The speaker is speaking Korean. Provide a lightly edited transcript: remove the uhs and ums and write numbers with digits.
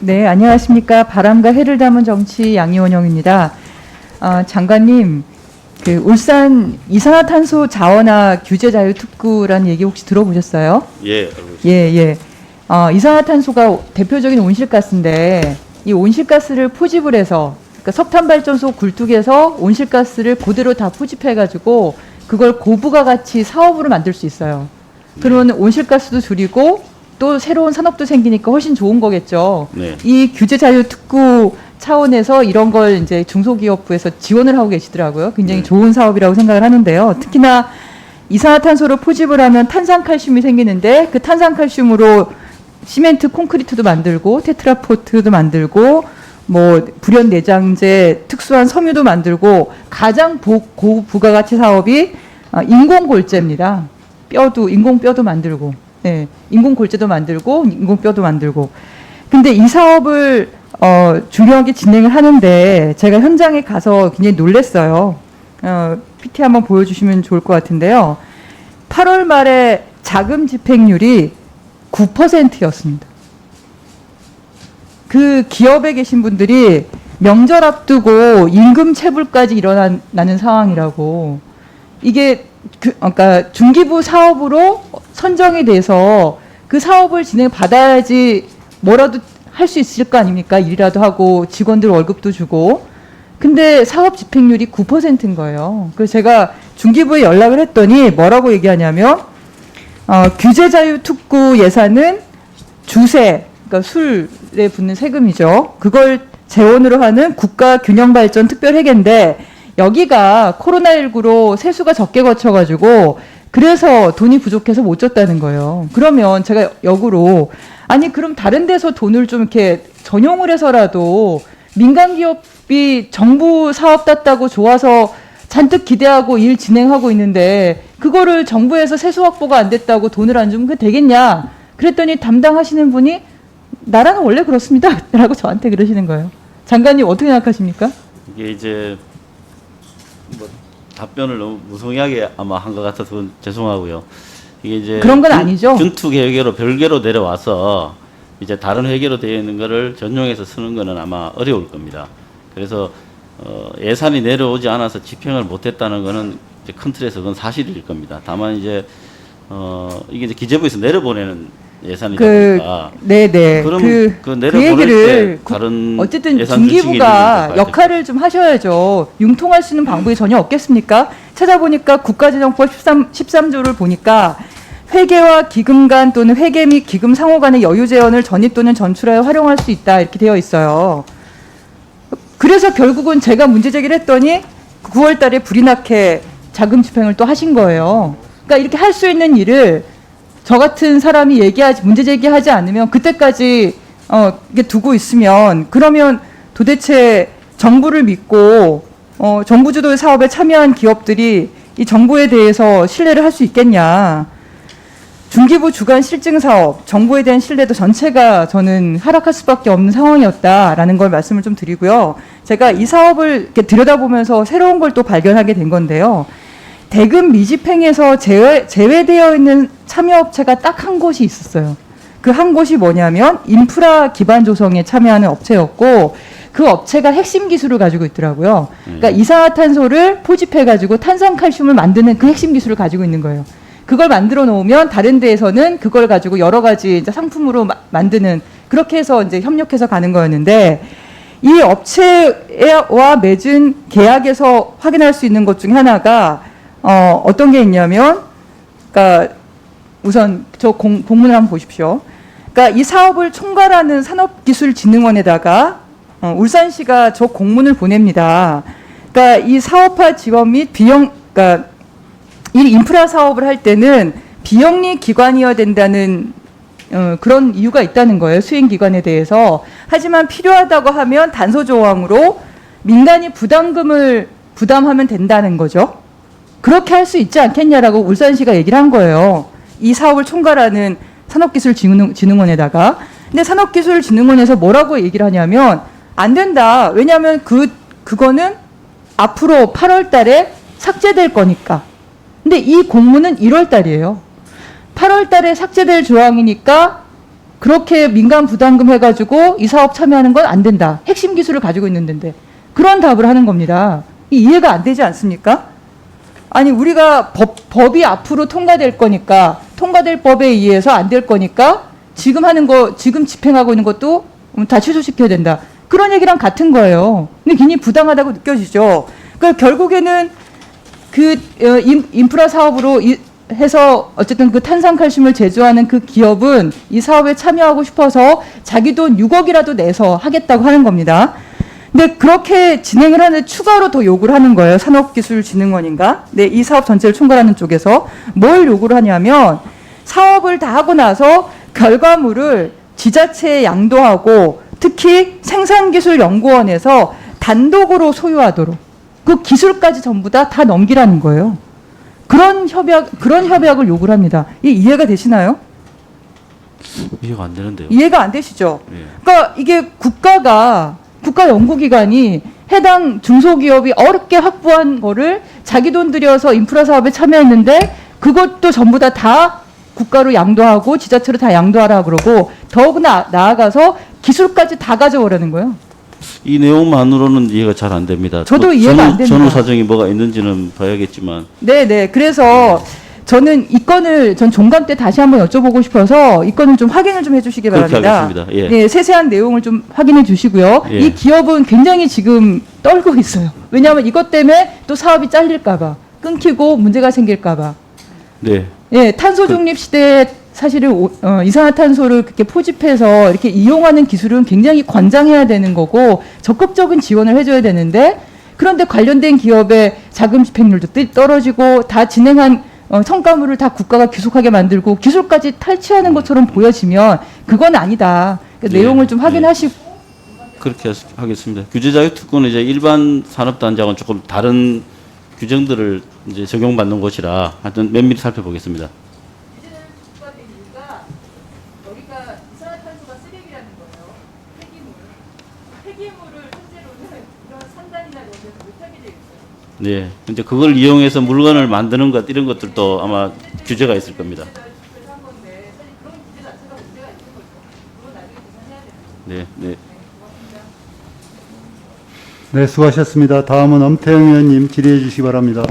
네, 안녕하십니까. 바람과 해를 담은 정치 양이원영입니다. 장관님, 그 울산 이산화탄소 자원화 규제 자유 특구라는 얘기 혹시 들어보셨어요? 예, 알고 있습니다. 예. 이산화탄소가 대표적인 온실가스인데 이 온실가스를 포집을 해서 그러니까 석탄발전소 굴뚝에서 온실가스를 그대로 다 포집해가지고 그걸 고부가가치 사업으로 만들 수 있어요. 그러면 온실가스도 줄이고 또 새로운 산업도 생기니까 훨씬 좋은 거겠죠. 네. 이 규제 자유 특구 차원에서 이런 걸 이제 중소기업부에서 지원을 하고 계시더라고요. 굉장히 네. 좋은 사업이라고 생각을 하는데요. 특히나 이산화탄소를 포집을 하면 탄산칼슘이 생기는데 그 탄산칼슘으로 시멘트, 콘크리트도 만들고 테트라포트도 만들고 뭐 불연내장제, 특수한 섬유도 만들고 가장 고부가가치 사업이 인공골재입니다. 인공뼈도 만들고, 네, 인공골재도 만들고 인공뼈도 만들고. 근데 이 사업을 중요하게 진행을 하는데 제가 현장에 가서 굉장히 놀랐어요. PT 한번 보여주시면 좋을 것 같은데요. 8월 말에 자금 집행률이 9%였습니다. 그 기업에 계신 분들이 명절 앞두고 임금 체불까지 일어나는 상황이라고. 이게 그러니까 중기부 사업으로 선정이 돼서 그 사업을 진행받아야지 뭐라도 할 수 있을 거 아닙니까? 일이라도 하고 직원들 월급도 주고. 근데 사업 집행률이 9%인 거예요. 그래서 제가 중기부에 연락을 했더니 뭐라고 얘기하냐면 규제 자유 특구 예산은 주세, 그러니까 술에 붙는 세금이죠. 그걸 재원으로 하는 국가균형발전 특별회계인데 여기가 코로나19로 세수가 적게 거쳐가지고 그래서 돈이 부족해서 못 줬다는 거예요. 그러면 제가 역으로 아니 그럼 다른 데서 돈을 좀 이렇게 전용을 해서라도 민간 기업이 정부 사업 땄다고 좋아서 잔뜩 기대하고 일 진행하고 있는데 그거를 정부에서 세수 확보가 안 됐다고 돈을 안 주면 그게 되겠냐? 그랬더니 담당하시는 분이 나라는 원래 그렇습니다. 라고 저한테 그러시는 거예요. 장관님 어떻게 생각하십니까? 이게 이제 뭐 답변을 너무 무성의하게 아마 한 것 같아서 그건 죄송하고요. 이게 이제 그런 건 아니죠. 준투 회계로 별개로 내려와서 이제 다른 회계로 되어 있는 거를 전용해서 쓰는 거는 아마 어려울 겁니다. 그래서 예산이 내려오지 않아서 집행을 못했다는 거는 이제 큰 틀에서 그건 사실일 겁니다. 다만 이제 이게 이제 기재부에서 내려보내는 예산이다 보니까 네네. 그럼 그 내려보낼 얘기를 때 다른 어쨌든 예산 규칙이 중기부가 있는 역할을 좀 하셔야죠. 융통할 수 있는 방법이 전혀 없겠습니까? 찾아보니까 국가재정법 13조를 보니까 회계와 기금 간 또는 회계 및 기금 상호 간의 여유 재원을 전입 또는 전출하여 활용할 수 있다 이렇게 되어 있어요. 그래서 결국은 제가 문제 제기를 했더니 9월 달에 불이 나게 자금 집행을 또 하신 거예요. 그러니까 이렇게 할 수 있는 일을 저 같은 사람이 문제 제기하지 않으면 그때까지 이게 두고 있으면 그러면 도대체 정부를 믿고 정부 주도의 사업에 참여한 기업들이 이 정부에 대해서 신뢰를 할 수 있겠냐. 중기부 주간 실증 사업, 정부에 대한 신뢰도 전체가 저는 하락할 수밖에 없는 상황이었다라는 걸 말씀을 좀 드리고요. 제가 이 사업을 이렇게 들여다보면서 새로운 걸 또 발견하게 된 건데요. 대금 미집행에서 제외되어 있는 참여업체가 딱 한 곳이 있었어요. 그 한 곳이 뭐냐면 인프라 기반 조성에 참여하는 업체였고 그 업체가 핵심 기술을 가지고 있더라고요. 그러니까 이산화탄소를 포집해가지고 탄산칼슘을 만드는 그 핵심 기술을 가지고 있는 거예요. 그걸 만들어 놓으면 다른 데에서는 그걸 가지고 여러 가지 이제 상품으로 만드는 그렇게 해서 이제 협력해서 가는 거였는데 이 업체와 맺은 계약에서 확인할 수 있는 것 중에 하나가 어떤 게 있냐면, 그러니까 우선 저 공문을 한번 보십시오. 그러니까 이 사업을 총괄하는 산업기술진흥원에다가 울산시가 저 공문을 보냅니다. 그러니까 이 사업화 지원 및 그러니까 이 인프라 사업을 할 때는 비영리 기관이어야 된다는 그런 이유가 있다는 거예요. 수행기관에 대해서. 하지만 필요하다고 하면 단서 조항으로 민간이 부담금을 부담하면 된다는 거죠. 그렇게 할 수 있지 않겠냐라고 울산시가 얘기를 한 거예요. 이 사업을 총괄하는 산업기술진흥원에다가. 근데 산업기술진흥원에서 뭐라고 얘기를 하냐면 안 된다. 왜냐하면 그거는 앞으로 8월 달에 삭제될 거니까. 근데 이 공문은 1월 달이에요. 8월 달에 삭제될 조항이니까 그렇게 민간 부담금 해가지고 이 사업 참여하는 건 안 된다. 핵심 기술을 가지고 있는데 그런 답을 하는 겁니다. 이해가 안 되지 않습니까? 아니 우리가 법이 앞으로 통과될 거니까 통과될 법에 의해서 안 될 거니까 지금 하는 거 지금 집행하고 있는 것도 다 취소시켜야 된다. 그런 얘기랑 같은 거예요. 근데 굉장히 부당하다고 느껴지죠. 그러니까 결국에는 그 인프라 사업으로 해서 어쨌든 그 탄산칼슘을 제조하는 그 기업은 이 사업에 참여하고 싶어서 자기 돈 6억이라도 내서 하겠다고 하는 겁니다. 근데 그렇게 진행을 하는데 추가로 더 요구를 하는 거예요. 산업기술진흥원인가? 네, 이 사업 전체를 총괄하는 쪽에서 뭘 요구를 하냐면 사업을 다 하고 나서 결과물을 지자체에 양도하고 특히 생산기술연구원에서 단독으로 소유하도록 그 기술까지 전부 다 넘기라는 거예요. 그런 협약을 요구를 합니다. 이해가 되시나요? 이해가 안 되는데요. 이해가 안 되시죠? 예. 그러니까 이게 국가 연구기관이 해당 중소기업이 어렵게 확보한 거를 자기 돈 들여서 인프라 사업에 참여했는데 그것도 전부 다 국가로 양도하고 지자체로 다 양도하라 그러고 더구나 나아가서 기술까지 다 가져오라는 거예요. 이 내용만으로는 이해가 잘 안 됩니다. 저도 이해가 안 됩니다. 전후 사정이 뭐가 있는지는 봐야겠지만. 네. 그래서 저는 이 건을 전 종감 때 다시 한번 여쭤보고 싶어서 이 건을 좀 확인을 좀 해주시기 그렇게 바랍니다. 하겠습니다. 예. 네, 세세한 내용을 좀 확인해 주시고요. 예. 이 기업은 굉장히 지금 떨고 있어요. 왜냐하면 이것 때문에 또 사업이 잘릴까봐, 끊기고 문제가 생길까봐. 네. 예, 탄소 중립 시대에 사실은 이산화탄소를 그렇게 포집해서 이렇게 이용하는 기술은 굉장히 권장해야 되는 거고 적극적인 지원을 해줘야 되는데 그런데 관련된 기업의 자금 집행률도 떨어지고 다 진행한 성과물을 다 국가가 귀속하게 만들고 기술까지 탈취하는 것처럼 보여지면 그건 아니다. 그러니까 예, 내용을 좀 확인하시고 그렇게 하겠습니다. 규제자격특권은 이제 일반 산업단지하고는 조금 다른 규정들을 이제 적용받는 곳이라 하여튼 면밀히 살펴보겠습니다. 이제는 국가된 이유가 여기가 이산화탄소가 쓰레기라는 거예요. 폐기물을 현재로는 이런 산단이나 이런 데서 못하게 되어 있어요. 네. 이제 그걸 이용해서 물건을 만드는 것 이런 것들도 아마 규제가 있을 겁니다. 그래서 한 건데 사실 그런 규제 자체가 문제가 있는 거죠. 그건 나중에 계산해야 되는 거죠. 네. 네, 수고하셨습니다. 다음은 엄태영 의원님 질의해 주시기 바랍니다.